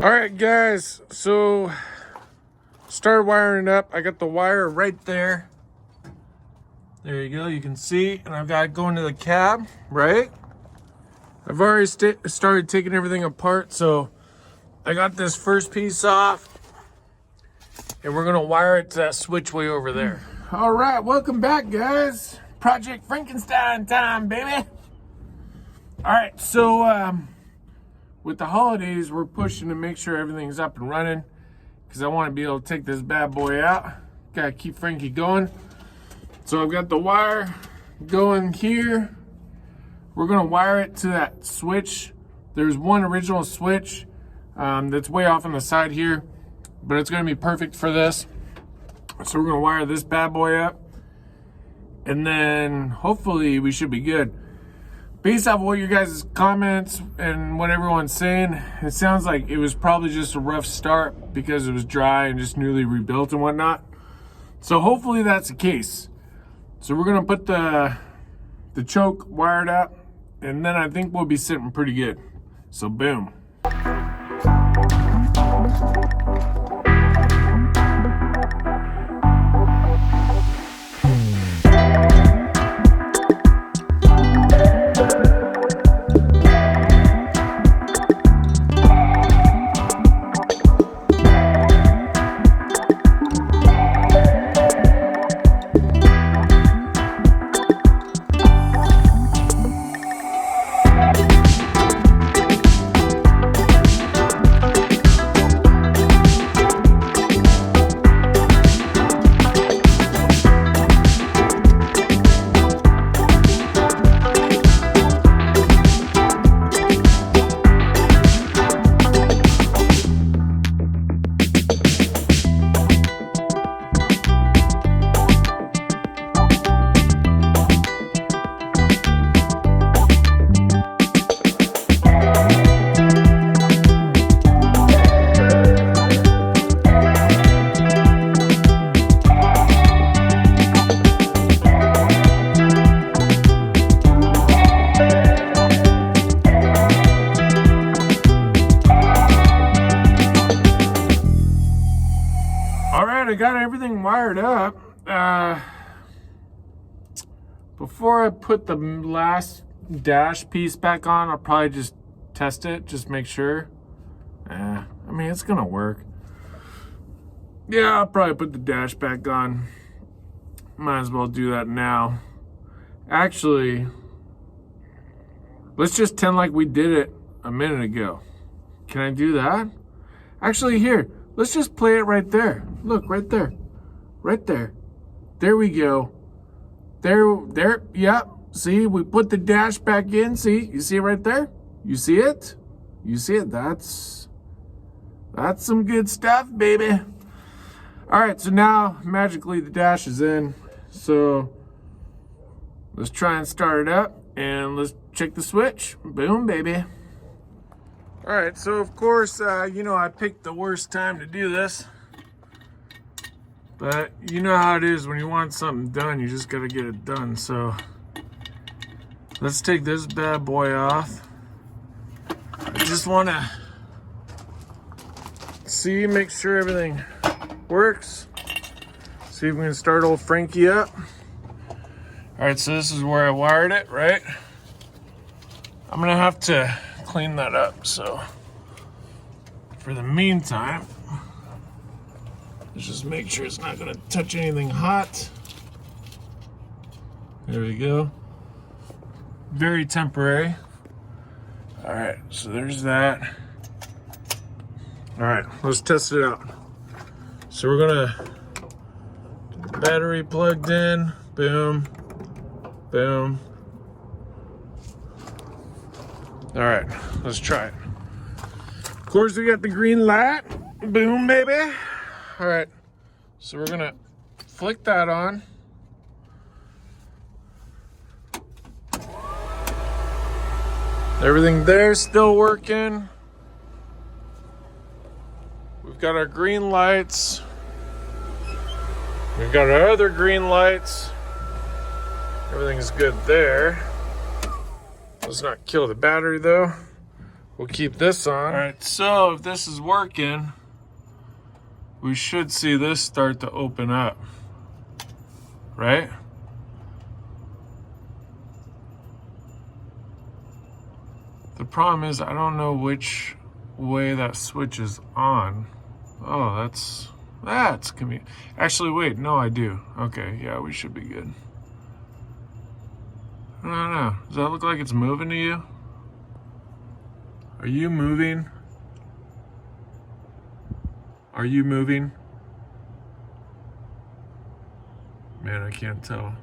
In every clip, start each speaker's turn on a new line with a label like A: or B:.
A: All right, guys, so started wiring it up. I got the wire right there. There you go, you can see, and I've got it going to the cab, right? I've already started taking everything apart, so I got this first piece off, and we're gonna wire it to that switch way over there. All right, welcome back, guys. Project Frankenstein time, baby. All right, so with the holidays, we're pushing to make sure everything's up and running because I want to be able to take this bad boy out. Gotta keep Frankie going. So I've got the wire going here. We're gonna wire it to that switch. There's one original switch that's way off on the side here, but it's gonna be perfect for this. So we're gonna wire this bad boy up, and then hopefully we should be good. Based off what your guys' comments and what everyone's saying, it sounds like it was probably just a rough start because it was dry and just newly rebuilt and whatnot. So hopefully that's the case. So we're gonna put the choke wired up, and then I think we'll be sitting pretty good. So boom. I got everything wired up. Before I put the last dash piece back on, I'll probably just test it, just make sure. I mean, it's gonna work. Yeah, I'll probably put the dash back on. Might as well do that now. Actually, let's just pretend like we did it a minute ago. Can I do that? Actually, here. Let's just play it right there. Look, right there. Right there. There we go. There, yep. See, we put the dash back in. See, you see it right there? You see it? You see it? That's some good stuff, baby. All right, so now, magically, the dash is in. So, let's try and start it up, and let's check the switch. Boom, baby. All right, so of course, you know, I picked the worst time to do this, but you know how it is when you want something done, you just gotta get it done. So let's take this bad boy off. I just wanna see, make sure everything works. See if we can start old Frankie up. All right, so this is where I wired it, right? I'm gonna have to clean that up, so for the meantime, let's just make sure it's not going to touch anything hot. There we go. Very temporary. All right, so there's that. All right, let's test it out. So we're gonna battery plugged in. Boom, boom. All right, let's try it. Of course, we got the green light. Boom, baby. All right, so we're gonna flick that on. Everything there's still working. We've got our green lights. We've got our other green lights. Everything's good there. Let's not kill the battery though. We'll keep this on. All right, so if this is working, we should see this start to open up, right? The problem is I don't know which way that switch is on. Oh, that's convenient. Actually, wait, no, I do. Okay, yeah, we should be good. I don't know. Does that look like it's moving to you? Are you moving? Are you moving? Man, I can't tell.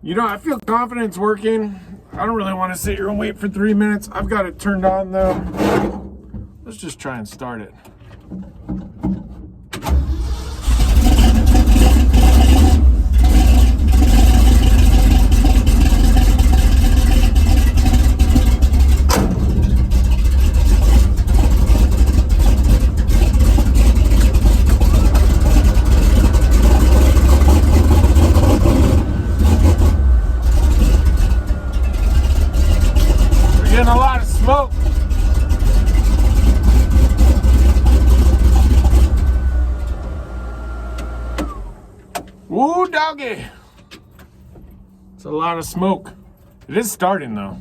A: You know, I feel confident it's working. I don't really want to sit here and wait for 3 minutes. I've got it turned on though. Let's just try and start it. A lot of smoke. Woo, doggy. It's a lot of smoke. It is starting though.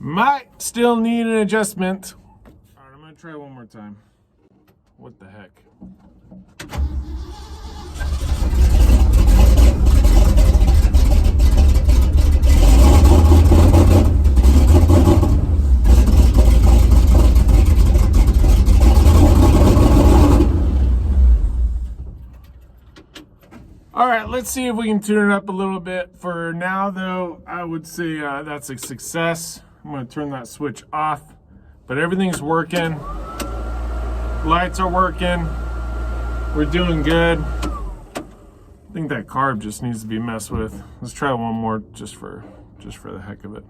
A: Might still need an adjustment. All right, I'm gonna try one more time. What the heck? All right, let's see if we can tune it up a little bit. For now though, I would say that's a success. I'm gonna turn that switch off, but everything's working. Lights are working. We're doing good. I think that carb just needs to be messed with. Let's try one more just for the heck of it.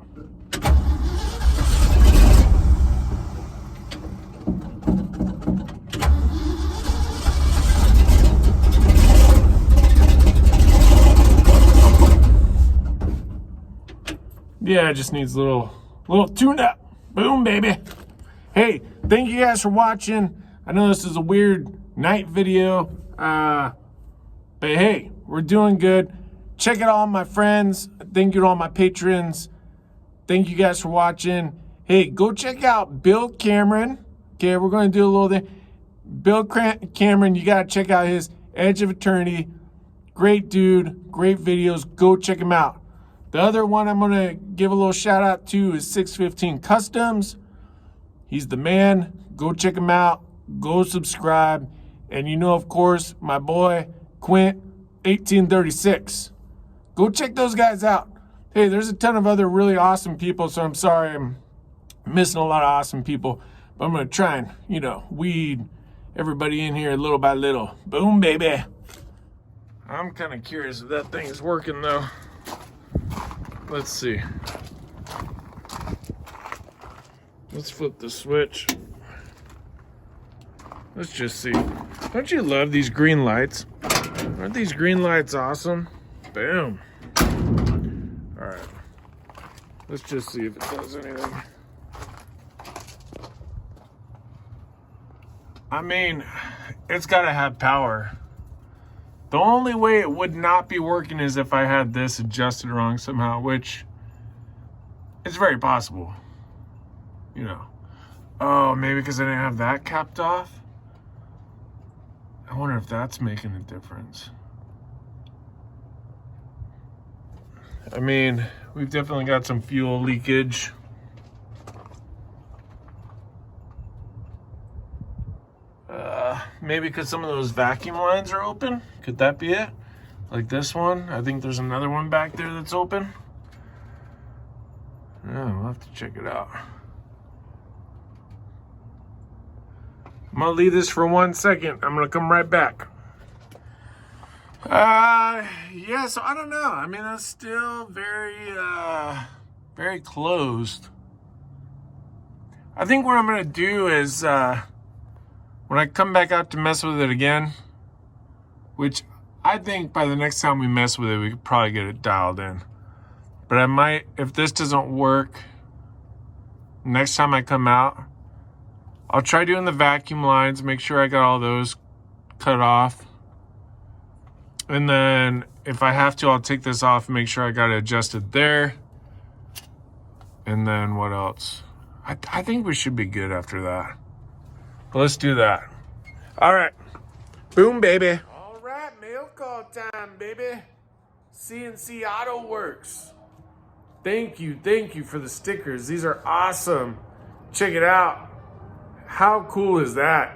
A: Yeah, it just needs a little tune up. Boom, baby. Hey, thank you guys for watching. I know this is a weird night video, but hey, we're doing good. Check out all my friends. Thank you to all my patrons. Thank you guys for watching. Hey, go check out Bill Cameron. Okay, we're going to do a little thing. Bill Cameron, you got to check out his Edge of Eternity. Great dude, great videos. Go check him out. The other one I'm going to give a little shout out to is 615 Customs. He's the man. Go check him out. Go subscribe. And you know, of course, my boy, Quint, 1836. Go check those guys out. Hey, there's a ton of other really awesome people, so I'm sorry I'm missing a lot of awesome people. But I'm going to try and, you know, weed everybody in here little by little. Boom, baby. I'm kind of curious if that thing is working, though. Let's see. Let's flip the switch. Let's just see. Don't you love these green lights? Aren't these green lights awesome? Boom. All right. Let's just see if it does anything. I mean, it's got to have power. The only way it would not be working is if I had this adjusted wrong somehow, which it's very possible. You know. Oh, maybe because I didn't have that capped off? I wonder if that's making a difference. I mean, we've definitely got some fuel leakage. Maybe because some of those vacuum lines are open. Could that be it? Like this one. I think there's another one back there that's open. Yeah, we'll have to check it out. I'm gonna leave this for 1 second. I'm gonna come right back. Yeah, so I don't know. I mean, that's still very closed. I think what I'm going to do is, when I come back out to mess with it again, which I think by the next time we mess with it, we could probably get it dialed in. But I might, if this doesn't work, next time I come out, I'll try doing the vacuum lines, make sure I got all those cut off. And then if I have to, I'll take this off and make sure I got it adjusted there. And then what else? I think we should be good after that. But let's do that. All right. Boom, baby. All right, mail call time, baby. CNC Auto Works. Thank you for the stickers. These are awesome. Check it out. How cool is that?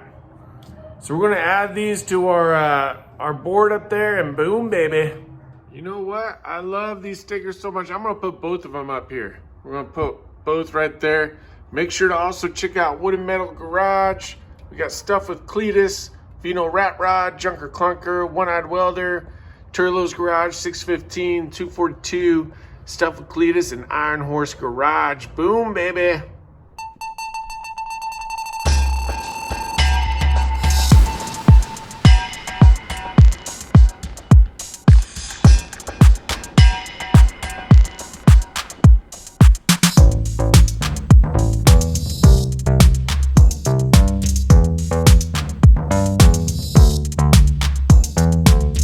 A: So we're gonna add these to our board up there, and boom, baby. You know what? I love these stickers so much. I'm gonna put both of them up here. We're gonna put both right there. Make sure to also check out Wood and Metal Garage. We got stuff with Cletus, Vino Rat Rod, Junker Clunker, One-Eyed-Welder, Turlo's Garage, 615, 242, stuff with Cletus, and Iron Horse Garage. Boom, baby.